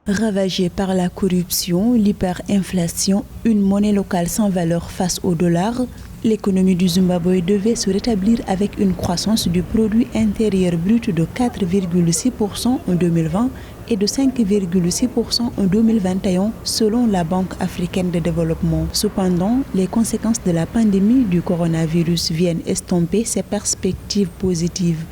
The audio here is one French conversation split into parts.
Ravagée par la corruption, l'hyperinflation, une monnaie locale sans valeur face au dollar, l'économie du Zimbabwe devait se rétablir avec une croissance du produit intérieur brut de 4,6% en 2020 et de 5,6% en 2021 selon la Banque africaine de développement. Cependant, les conséquences de la pandémie du coronavirus viennent estomper ces perspectives positives.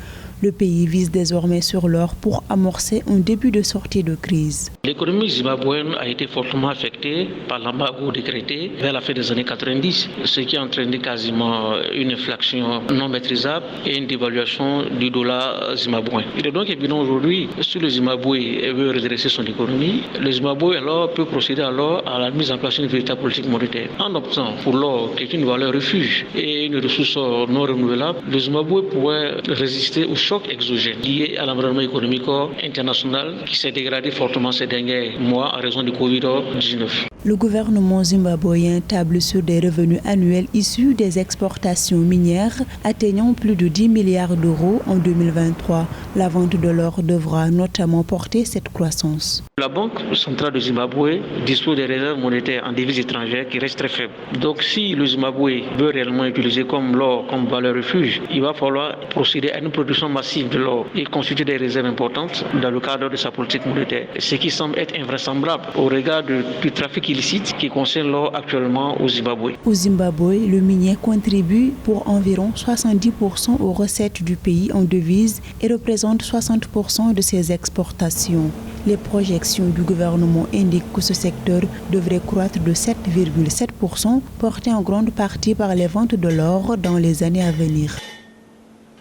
Le pays vise désormais sur l'or pour amorcer un début de sortie de crise. L'économie zimbabwéenne a été fortement affectée par l'embargo décrété vers la fin des années 90, ce qui a entraîné quasiment une inflation non maîtrisable et une dévaluation du dollar zimbabwéen. Il est donc évident aujourd'hui, si le Zimbabwe veut redresser son économie, le Zimbabwe alors peut procéder alors à la mise en place d'une véritable politique monétaire. En optant pour l'or, qui est une valeur refuge et une ressource non renouvelable, le Zimbabwe pourrait résister au choc exogène lié à l'environnement économique international qui s'est dégradé fortement ces derniers mois en raison du Covid-19. Le gouvernement zimbabwéen table sur des revenus annuels issus des exportations minières atteignant plus de 10 milliards d'euros en 2023. La vente de l'or devra notamment porter cette croissance. La Banque centrale du Zimbabwe dispose des réserves monétaires en devises étrangères qui restent très faibles. Donc si le Zimbabwe veut réellement utiliser comme l'or comme valeur refuge, il va falloir procéder à une production massive de l'or et constituer des réserves importantes dans le cadre de sa politique monétaire. Ce qui semble être invraisemblable au regard du trafic illicite qui concerne l'or actuellement au Zimbabwe. Au Zimbabwe, le minier contribue pour environ 70% aux recettes du pays en devises et représente 60% de ses exportations. Les projections du gouvernement indiquent que ce secteur devrait croître de 7,7%, porté en grande partie par les ventes de l'or dans les années à venir.